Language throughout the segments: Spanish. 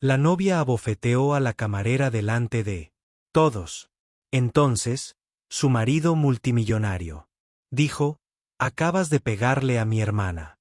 La novia abofeteó a la camarera delante de todos. Entonces, su marido multimillonario dijo: acabas de pegarle a mi hermana.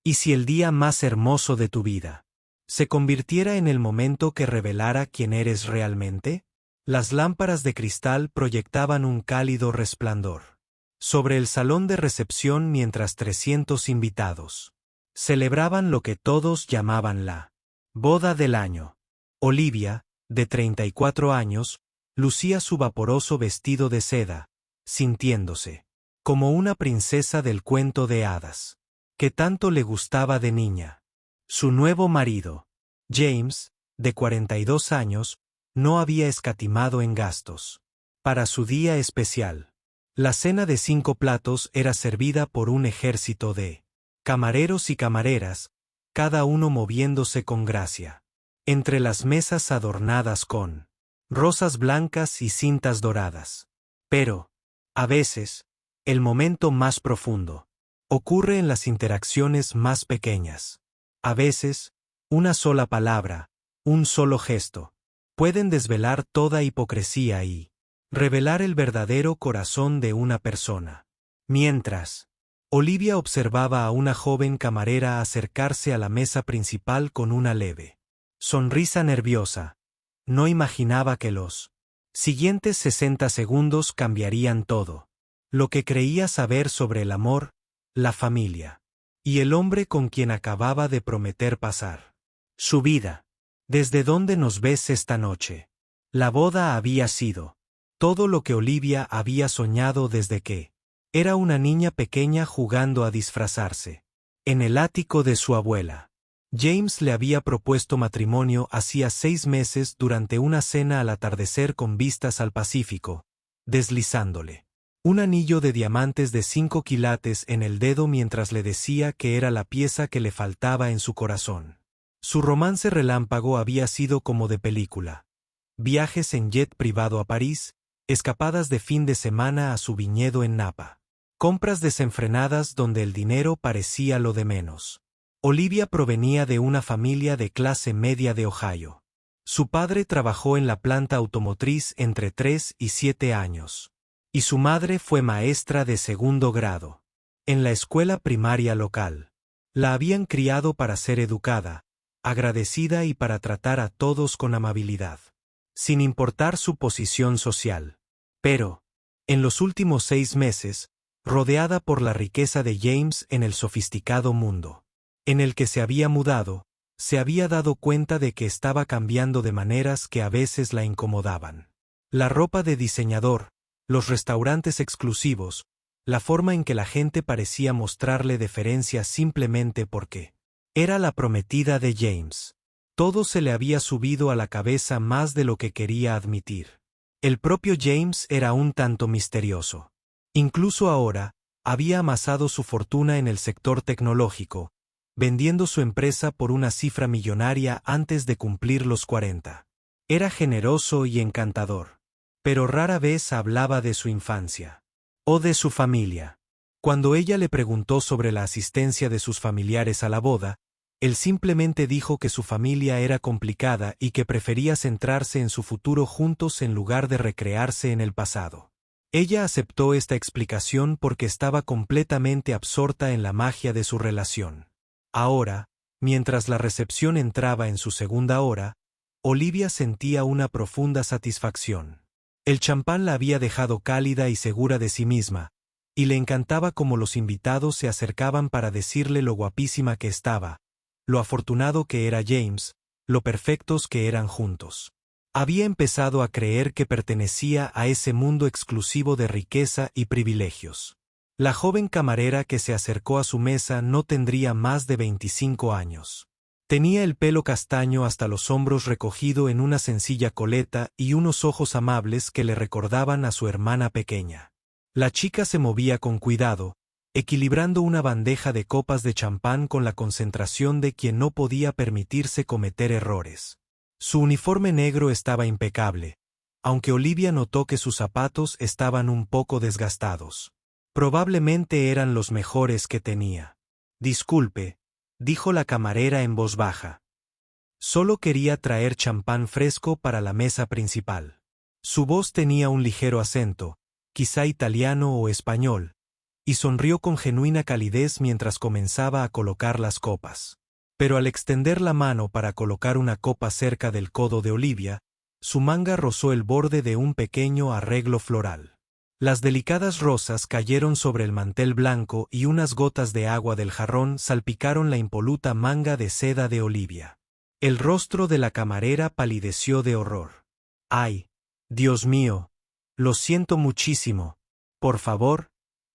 ¿Y si el día más hermoso de tu vida se convirtiera en el momento que revelara quién eres realmente? Las lámparas de cristal proyectaban un cálido resplandor sobre el salón de recepción mientras 300 invitados celebraban lo que todos llamaban la boda del año. Olivia, de 34 años, lucía su vaporoso vestido de seda, sintiéndose como una princesa del cuento de hadas que tanto le gustaba de niña. Su nuevo marido, James, de 42 años, no había escatimado en gastos para su día especial. La cena de 5 platos era servida por un ejército de camareros y camareras, cada uno moviéndose con gracia entre las mesas adornadas con rosas blancas y cintas doradas. Pero, a veces, el momento más profundo ocurre en las interacciones más pequeñas. A veces, una sola palabra, un solo gesto, pueden desvelar toda hipocresía y revelar el verdadero corazón de una persona. Mientras, Olivia observaba a una joven camarera acercarse a la mesa principal con una leve sonrisa nerviosa, no imaginaba que los siguientes 60 segundos cambiarían todo lo que creía saber sobre el amor, la familia y el hombre con quien acababa de prometer pasar su vida. ¿Desde dónde nos ves esta noche? La boda había sido todo lo que Olivia había soñado desde que era una niña pequeña jugando a disfrazarse en el ático de su abuela. James le había propuesto matrimonio hacía 6 meses durante una cena al atardecer con vistas al Pacífico, deslizándole un anillo de diamantes de 5 quilates en el dedo mientras le decía que era la pieza que le faltaba en su corazón. Su romance relámpago había sido como de película: viajes en jet privado a París, escapadas de fin de semana a su viñedo en Napa, compras desenfrenadas donde el dinero parecía lo de menos. Olivia provenía de una familia de clase media de Ohio. Su padre trabajó en la planta automotriz entre 3 y 7 años, y su madre fue maestra de segundo grado en la escuela primaria local. La habían criado para ser educada, agradecida y para tratar a todos con amabilidad, sin importar su posición social. Pero, en los últimos 6 meses, rodeada por la riqueza de James en el sofisticado mundo en el que se había mudado, se había dado cuenta de que estaba cambiando de maneras que a veces la incomodaban. La ropa de diseñador, los restaurantes exclusivos, la forma en que la gente parecía mostrarle deferencia simplemente porque era la prometida de James. Todo se le había subido a la cabeza más de lo que quería admitir. El propio James era un tanto misterioso. Incluso ahora, había amasado su fortuna en el sector tecnológico, vendiendo su empresa por una cifra millonaria antes de cumplir los 40. Era generoso y encantador, pero rara vez hablaba de su infancia o de su familia. Cuando ella le preguntó sobre la asistencia de sus familiares a la boda, él simplemente dijo que su familia era complicada y que prefería centrarse en su futuro juntos en lugar de recrearse en el pasado. Ella aceptó esta explicación porque estaba completamente absorta en la magia de su relación. Ahora, mientras la recepción entraba en su segunda hora, Olivia sentía una profunda satisfacción. El champán la había dejado cálida y segura de sí misma, y le encantaba cómo los invitados se acercaban para decirle lo guapísima que estaba, lo afortunado que era James, lo perfectos que eran juntos. Había empezado a creer que pertenecía a ese mundo exclusivo de riqueza y privilegios. La joven camarera que se acercó a su mesa no tendría más de 25 años. Tenía el pelo castaño hasta los hombros recogido en una sencilla coleta y unos ojos amables que le recordaban a su hermana pequeña. La chica se movía con cuidado, equilibrando una bandeja de copas de champán con la concentración de quien no podía permitirse cometer errores. Su uniforme negro estaba impecable, aunque Olivia notó que sus zapatos estaban un poco desgastados. Probablemente eran los mejores que tenía. Disculpe, dijo la camarera en voz baja. Solo quería traer champán fresco para la mesa principal. Su voz tenía un ligero acento, quizá italiano o español, y sonrió con genuina calidez mientras comenzaba a colocar las copas. Pero al extender la mano para colocar una copa cerca del codo de Olivia, su manga rozó el borde de un pequeño arreglo floral. Las delicadas rosas cayeron sobre el mantel blanco y unas gotas de agua del jarrón salpicaron la impoluta manga de seda de Olivia. El rostro de la camarera palideció de horror. ¡Ay! Dios mío. Lo siento muchísimo. Por favor,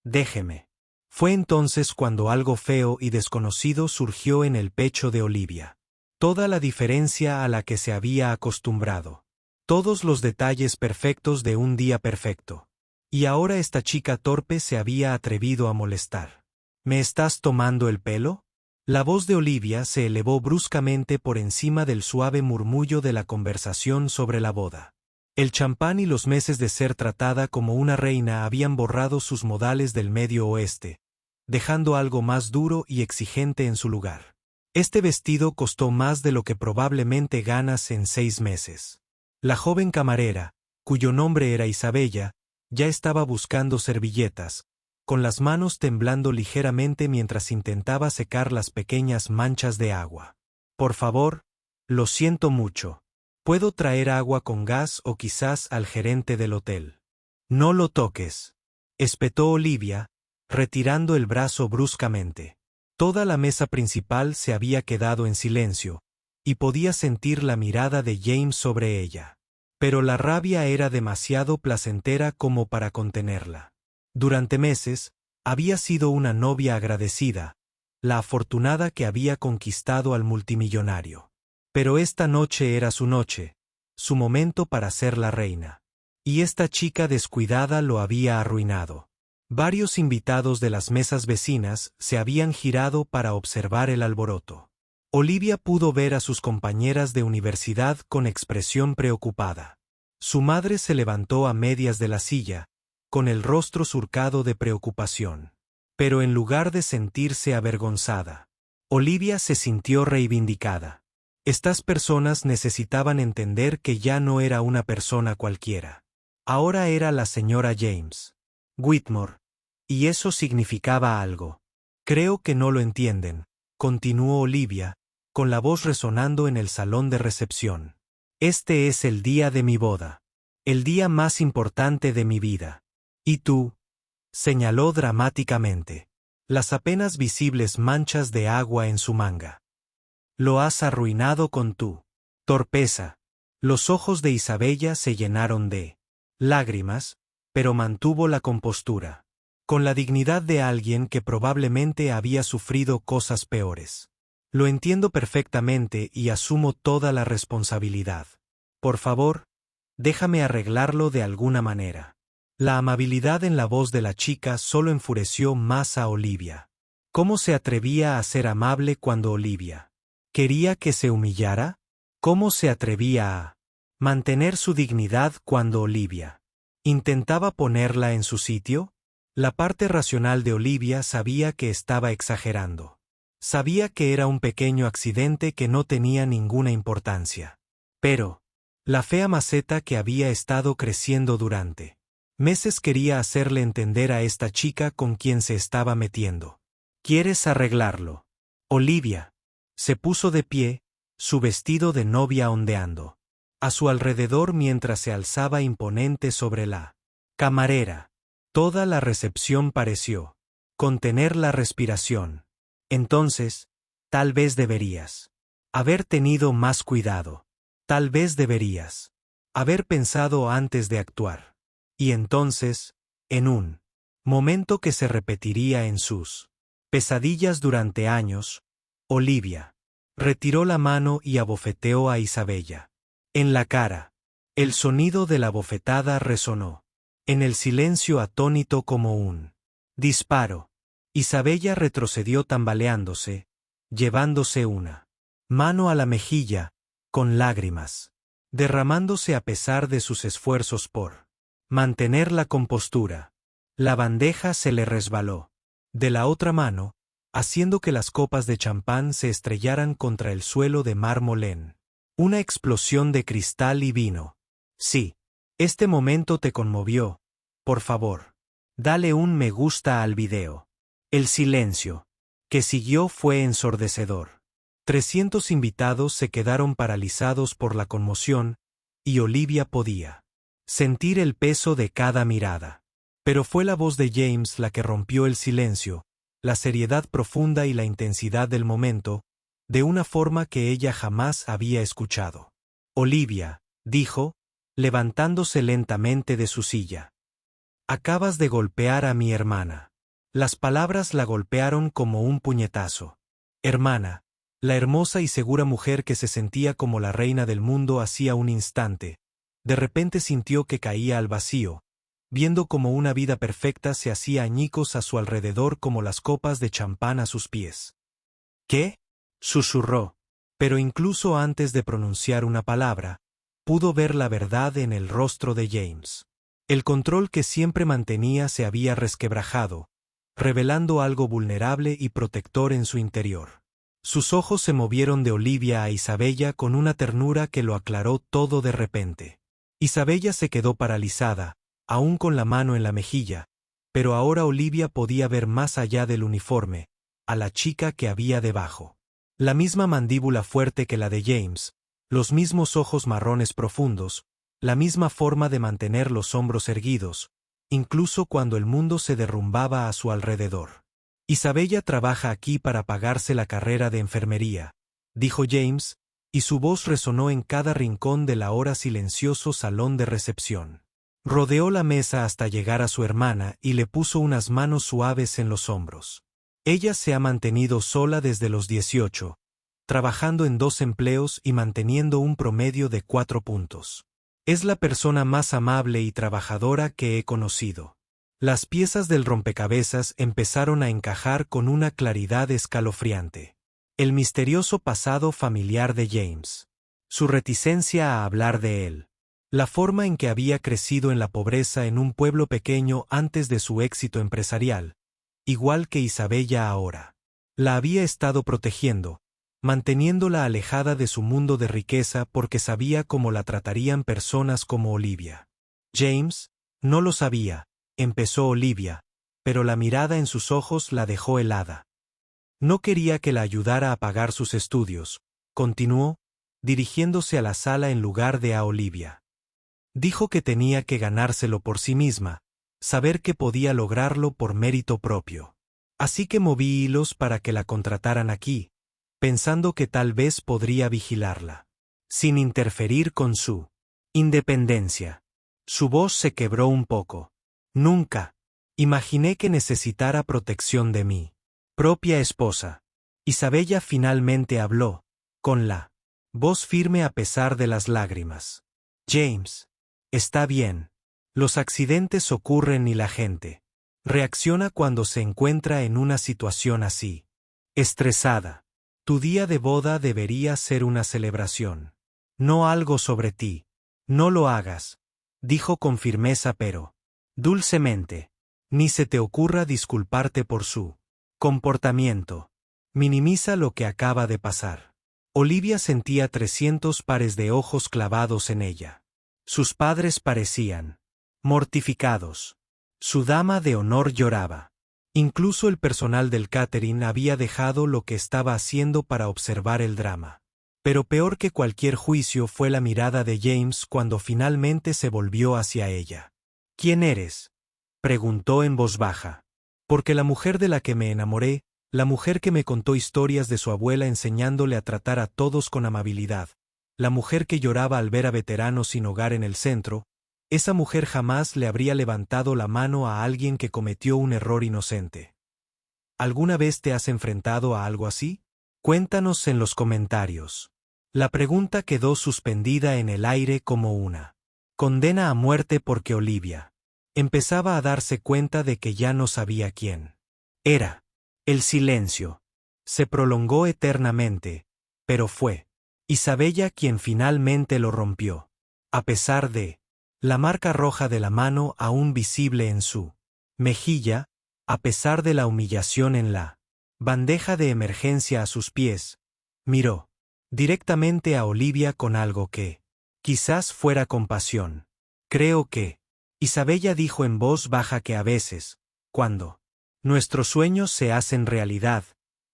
déjeme. Fue entonces cuando algo feo y desconocido surgió en el pecho de Olivia. Toda la diferencia a la que se había acostumbrado. Todos los detalles perfectos de un día perfecto. Y ahora esta chica torpe se había atrevido a molestar. ¿Me estás tomando el pelo? La voz de Olivia se elevó bruscamente por encima del suave murmullo de la conversación sobre la boda. El champán y los meses de ser tratada como una reina habían borrado sus modales del Medio Oeste, dejando algo más duro y exigente en su lugar. Este vestido costó más de lo que probablemente ganas en 6 meses. La joven camarera, cuyo nombre era Isabella, ya estaba buscando servilletas, con las manos temblando ligeramente mientras intentaba secar las pequeñas manchas de agua. Por favor, lo siento mucho. ¿Puedo traer agua con gas o quizás al gerente del hotel? No lo toques, espetó Olivia, retirando el brazo bruscamente. Toda la mesa principal se había quedado en silencio, y podía sentir la mirada de James sobre ella. Pero la rabia era demasiado placentera como para contenerla. Durante meses, había sido una novia agradecida, la afortunada que había conquistado al multimillonario. Pero esta noche era su noche, su momento para ser la reina. Y esta chica descuidada lo había arruinado. Varios invitados de las mesas vecinas se habían girado para observar el alboroto. Olivia pudo ver a sus compañeras de universidad con expresión preocupada. Su madre se levantó a medias de la silla, con el rostro surcado de preocupación. Pero en lugar de sentirse avergonzada, Olivia se sintió reivindicada. Estas personas necesitaban entender que ya no era una persona cualquiera. Ahora era la señora James Whitmore, y eso significaba algo. Creo que no lo entienden, continuó Olivia, con la voz resonando en el salón de recepción. Este es el día de mi boda. El día más importante de mi vida. ¿Y tú? Señaló dramáticamente. Las apenas visibles manchas de agua en su manga. Lo has arruinado con tu torpeza. Los ojos de Isabella se llenaron de lágrimas, pero mantuvo la compostura, con la dignidad de alguien que probablemente había sufrido cosas peores. Lo entiendo perfectamente y asumo toda la responsabilidad. Por favor, déjame arreglarlo de alguna manera. La amabilidad en la voz de la chica solo enfureció más a Olivia. ¿Cómo se atrevía a ser amable cuando Olivia quería que se humillara? ¿Cómo se atrevía a mantener su dignidad cuando Olivia intentaba ponerla en su sitio? La parte racional de Olivia sabía que estaba exagerando. Sabía que era un pequeño accidente que no tenía ninguna importancia. Pero la fea maceta que había estado creciendo durante meses quería hacerle entender a esta chica con quien se estaba metiendo. ¿Quieres arreglarlo? Olivia se puso de pie, su vestido de novia ondeando a su alrededor mientras se alzaba imponente sobre la camarera. Toda la recepción pareció contener la respiración. Entonces, tal vez deberías haber tenido más cuidado. Tal vez deberías haber pensado antes de actuar. Y entonces, en un momento que se repetiría en sus pesadillas durante años, Olivia retiró la mano y abofeteó a Isabella en la cara. El sonido de la bofetada resonó en el silencio atónito como un disparo. Isabella retrocedió tambaleándose, llevándose una mano a la mejilla, con lágrimas, derramándose a pesar de sus esfuerzos por mantener la compostura. La bandeja se le resbaló de la otra mano, haciendo que las copas de champán se estrellaran contra el suelo de mármol. Una explosión de cristal y vino. Sí. Este momento te conmovió. Por favor. Dale un me gusta al video. El silencio que siguió fue ensordecedor. 300 invitados se quedaron paralizados por la conmoción, y Olivia podía sentir el peso de cada mirada. Pero fue la voz de James la que rompió el silencio, la seriedad profunda y la intensidad del momento, de una forma que ella jamás había escuchado. Olivia, dijo, levantándose lentamente de su silla. Acabas de golpear a mi hermana. Las palabras la golpearon como un puñetazo. Hermana, la hermosa y segura mujer que se sentía como la reina del mundo hacía un instante, de repente sintió que caía al vacío, viendo como una vida perfecta se hacía añicos a su alrededor como las copas de champán a sus pies. ¿Qué? Susurró, pero incluso antes de pronunciar una palabra, pudo ver la verdad en el rostro de James. El control que siempre mantenía se había resquebrajado, revelando algo vulnerable y protector en su interior. Sus ojos se movieron de Olivia a Isabella con una ternura que lo aclaró todo de repente. Isabella se quedó paralizada, aún con la mano en la mejilla, pero ahora Olivia podía ver más allá del uniforme, a la chica que había debajo. La misma mandíbula fuerte que la de James, los mismos ojos marrones profundos, la misma forma de mantener los hombros erguidos, incluso cuando el mundo se derrumbaba a su alrededor. Isabella trabaja aquí para pagarse la carrera de enfermería, dijo James, y su voz resonó en cada rincón del ahora silencioso salón de recepción. Rodeó la mesa hasta llegar a su hermana y le puso unas manos suaves en los hombros. Ella se ha mantenido sola desde los 18, trabajando en 2 empleos y manteniendo un promedio de 4 puntos. Es la persona más amable y trabajadora que he conocido. Las piezas del rompecabezas empezaron a encajar con una claridad escalofriante. El misterioso pasado familiar de James. Su reticencia a hablar de él. La forma en que había crecido en la pobreza en un pueblo pequeño antes de su éxito empresarial, igual que Isabella ahora. La había estado protegiendo, manteniéndola alejada de su mundo de riqueza porque sabía cómo la tratarían personas como Olivia. James no lo sabía, empezó Olivia, pero la mirada en sus ojos la dejó helada. No quería que la ayudara a pagar sus estudios, continuó, dirigiéndose a la sala en lugar de a Olivia. Dijo que tenía que ganárselo por sí misma, saber que podía lograrlo por mérito propio. Así que moví hilos para que la contrataran aquí, pensando que tal vez podría vigilarla, sin interferir con su independencia. Su voz se quebró un poco. Nunca imaginé que necesitara protección de mi propia esposa. Isabella finalmente habló, con la voz firme a pesar de las lágrimas. James, está bien. Los accidentes ocurren y la gente reacciona cuando se encuentra en una situación así. Estresada. Tu día de boda debería ser una celebración. No algo sobre ti. No lo hagas, dijo con firmeza pero dulcemente. Ni se te ocurra disculparte por su comportamiento. Minimiza lo que acaba de pasar. Olivia sentía 300 pares de ojos clavados en ella. Sus padres parecían mortificados. Su dama de honor lloraba. Incluso el personal del catering había dejado lo que estaba haciendo para observar el drama. Pero peor que cualquier juicio fue la mirada de James cuando finalmente se volvió hacia ella. ¿Quién eres?, preguntó en voz baja. Porque la mujer de la que me enamoré, la mujer que me contó historias de su abuela enseñándole a tratar a todos con amabilidad, la mujer que lloraba al ver a veteranos sin hogar en el centro, esa mujer jamás le habría levantado la mano a alguien que cometió un error inocente. ¿Alguna vez te has enfrentado a algo así? Cuéntanos en los comentarios. La pregunta quedó suspendida en el aire como una condena a muerte porque Olivia empezaba a darse cuenta de que ya no sabía quién era. El silencio se prolongó eternamente, pero fue Isabella quien finalmente lo rompió. A pesar de la marca roja de la mano aún visible en su mejilla, a pesar de la humillación en la bandeja de emergencia a sus pies, miró directamente a Olivia con algo que, quizás fuera compasión. Creo que, Isabella dijo en voz baja que a veces, cuando nuestros sueños se hacen realidad,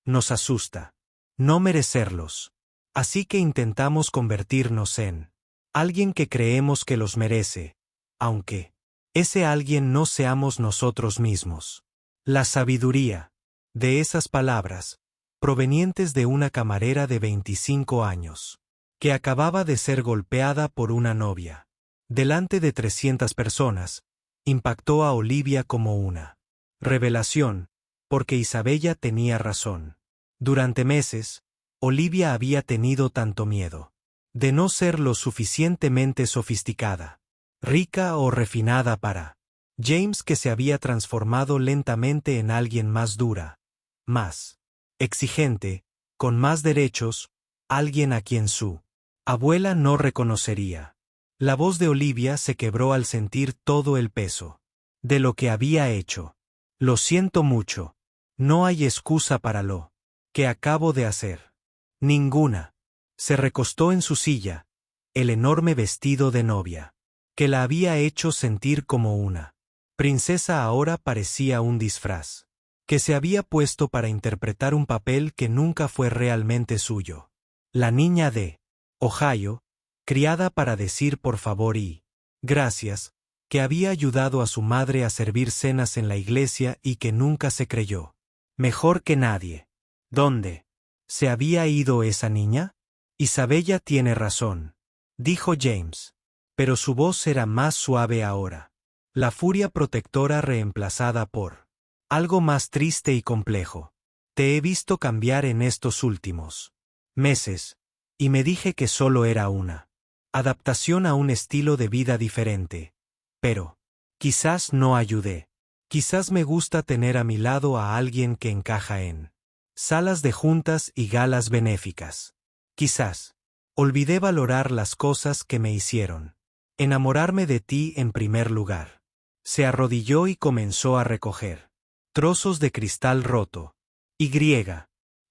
nos asusta no merecerlos. Así que intentamos convertirnos en alguien que creemos que los merece, aunque ese alguien no seamos nosotros mismos. La sabiduría de esas palabras, provenientes de una camarera de 25 años, que acababa de ser golpeada por una novia, delante de 300 personas, impactó a Olivia como una revelación, porque Isabella tenía razón. Durante meses, Olivia había tenido tanto miedo de no ser lo suficientemente sofisticada, rica o refinada para James, que se había transformado lentamente en alguien más dura, más exigente, con más derechos, alguien a quien su abuela no reconocería. La voz de Olivia se quebró al sentir todo el peso de lo que había hecho. Lo siento mucho. No hay excusa para lo que acabo de hacer. Ninguna. Se recostó en su silla, el enorme vestido de novia, que la había hecho sentir como una princesa ahora parecía un disfraz, que se había puesto para interpretar un papel que nunca fue realmente suyo. La niña de Ohio, criada para decir por favor y gracias, que había ayudado a su madre a servir cenas en la iglesia y que nunca se creyó mejor que nadie. ¿Dónde se había ido esa niña? Isabella tiene razón, dijo James, pero su voz era más suave ahora. La furia protectora reemplazada por algo más triste y complejo. Te he visto cambiar en estos últimos meses, y me dije que solo era una adaptación a un estilo de vida diferente. Pero quizás no ayudé. Quizás me gusta tener a mi lado a alguien que encaja en salas de juntas y galas benéficas. Quizás olvidé valorar las cosas que me hicieron enamorarme de ti en primer lugar. Se arrodilló y comenzó a recoger trozos de cristal roto. Y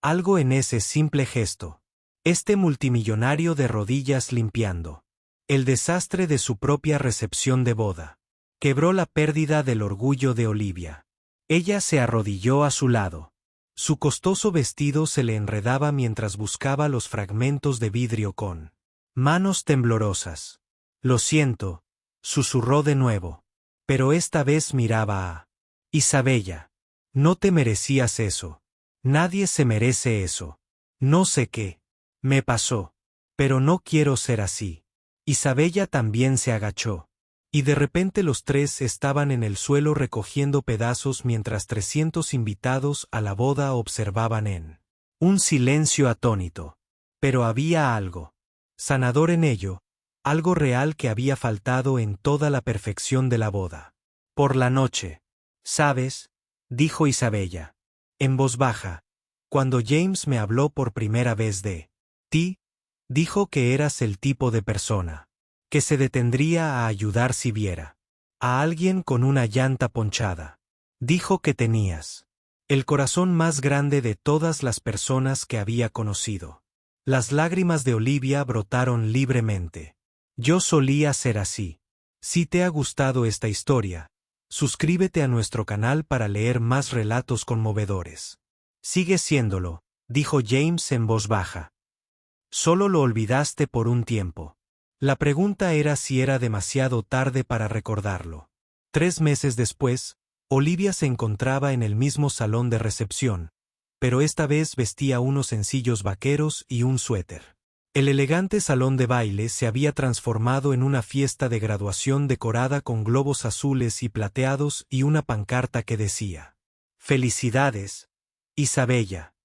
algo en ese simple gesto. Este multimillonario de rodillas limpiando el desastre de su propia recepción de boda. Quebró la pérdida del orgullo de Olivia. Ella se arrodilló a su lado. Su costoso vestido se le enredaba mientras buscaba los fragmentos de vidrio con manos temblorosas. Lo siento, susurró de nuevo. Pero esta vez miraba a Isabella. No te merecías eso. Nadie se merece eso. No sé qué me pasó, pero no quiero ser así. Isabella también se agachó. Y de repente los tres estaban en el suelo recogiendo pedazos mientras 300 invitados a la boda observaban en un silencio atónito. Pero había algo sanador en ello, algo real que había faltado en toda la perfección de la boda. Por la noche, ¿sabes?, dijo Isabella, en voz baja, cuando James me habló por primera vez de ti, dijo que eras el tipo de persona que se detendría a ayudar si viera a alguien con una llanta ponchada. Dijo que tenías el corazón más grande de todas las personas que había conocido. Las lágrimas de Olivia brotaron libremente. Yo solía ser así. Si te ha gustado esta historia, suscríbete a nuestro canal para leer más relatos conmovedores. Sigue siéndolo, dijo James en voz baja. Solo lo olvidaste por un tiempo. La pregunta era si era demasiado tarde para recordarlo. 3 meses después, Olivia se encontraba en el mismo salón de recepción, pero esta vez vestía unos sencillos vaqueros y un suéter. El elegante salón de baile se había transformado en una fiesta de graduación decorada con globos azules y plateados y una pancarta que decía: «Felicidades, Isabella».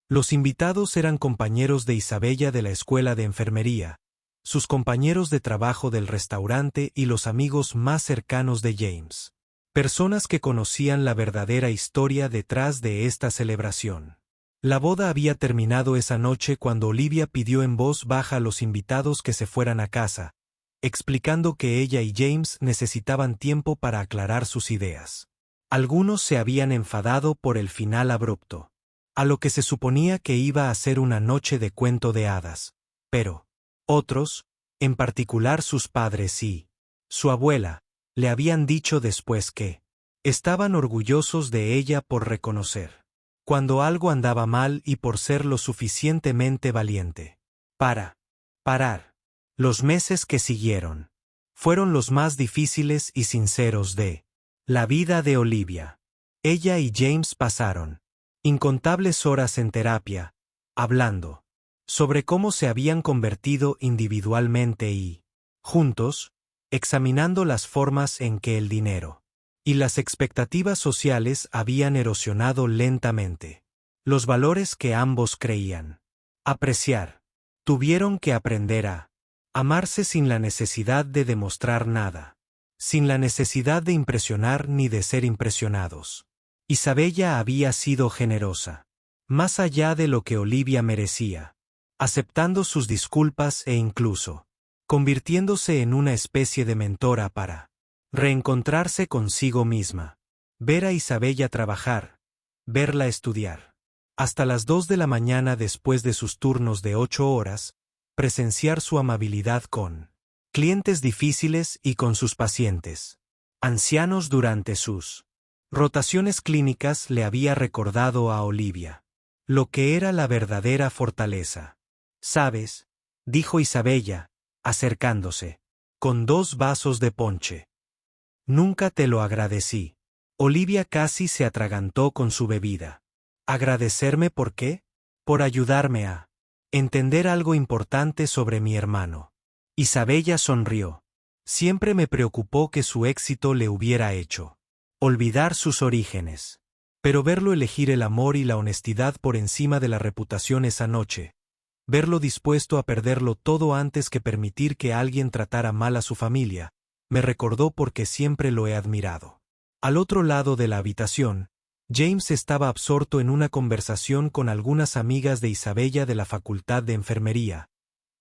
Los invitados eran compañeros de Isabella de la escuela de enfermería, sus compañeros de trabajo del restaurante y los amigos más cercanos de James. Personas que conocían la verdadera historia detrás de esta celebración. La boda había terminado esa noche cuando Olivia pidió en voz baja a los invitados que se fueran a casa, explicando que ella y James necesitaban tiempo para aclarar sus ideas. Algunos se habían enfadado por el final abrupto. a lo que se suponía que iba a ser una noche de cuento de hadas. Pero otros, en particular sus padres y su abuela, le habían dicho después que estaban orgullosos de ella por reconocer cuando algo andaba mal y por ser lo suficientemente valiente para parar. Los meses que siguieron fueron los más difíciles y sinceros de la vida de Olivia. Ella y James pasaron incontables horas en terapia, hablando sobre cómo se habían convertido individualmente y, juntos, examinando las formas en que el dinero y las expectativas sociales habían erosionado lentamente los valores que ambos creían apreciar. Tuvieron que aprender a amarse sin la necesidad de demostrar nada, sin la necesidad de impresionar ni de ser impresionados. Isabella había sido generosa, más allá de lo que Olivia merecía, aceptando sus disculpas e incluso convirtiéndose en una especie de mentora para reencontrarse consigo misma. Ver a Isabella trabajar, verla estudiar. Hasta las 2 de la mañana después de sus turnos de 8 horas, presenciar su amabilidad con clientes difíciles y con sus pacientes ancianos durante sus rotaciones clínicas le había recordado a Olivia lo que era la verdadera fortaleza. «¿Sabes?», dijo Isabella, acercándose, con 2 vasos de ponche. «Nunca te lo agradecí». Olivia casi se atragantó con su bebida. «¿Agradecerme por qué?». «Por ayudarme a entender algo importante sobre mi hermano». Isabella sonrió. Siempre me preocupó que su éxito le hubiera hecho olvidar sus orígenes. Pero verlo elegir el amor y la honestidad por encima de la reputación esa noche, verlo dispuesto a perderlo todo antes que permitir que alguien tratara mal a su familia, me recordó porque siempre lo he admirado. Al otro lado de la habitación, James estaba absorto en una conversación con algunas amigas de Isabella de la Facultad de Enfermería,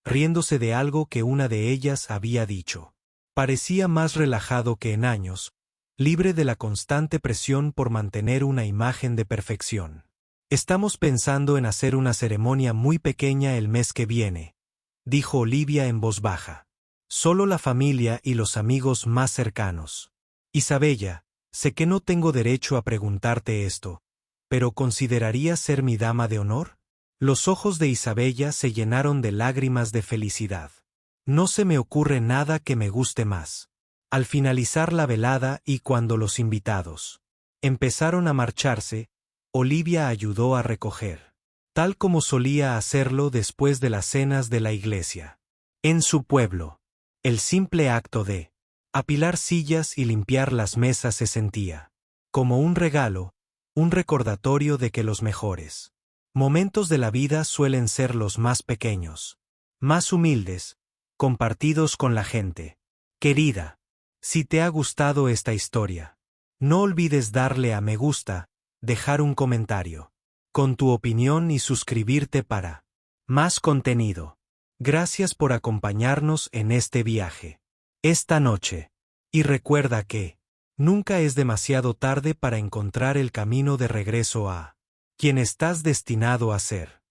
riéndose de algo que una de ellas había dicho. Parecía más relajado que en años, libre de la constante presión por mantener una imagen de perfección. «Estamos pensando en hacer una ceremonia muy pequeña el mes que viene», dijo Olivia en voz baja. «Solo la familia y los amigos más cercanos. Isabella, sé que no tengo derecho a preguntarte esto, pero ¿considerarías ser mi dama de honor?». Los ojos de Isabella se llenaron de lágrimas de felicidad. «No se me ocurre nada que me guste más». Al finalizar la velada y cuando los invitados empezaron a marcharse, Olivia ayudó a recoger, tal como solía hacerlo después de las cenas de la iglesia. En su pueblo, el simple acto de apilar sillas y limpiar las mesas se sentía como un regalo, un recordatorio de que los mejores momentos de la vida suelen ser los más pequeños, más humildes, compartidos con la gente querida. Si te ha gustado esta historia, no olvides darle a me gusta, dejar un comentario con tu opinión y suscribirte para más contenido. Gracias por acompañarnos en este viaje esta noche. Y recuerda que nunca es demasiado tarde para encontrar el camino de regreso a quien estás destinado a ser.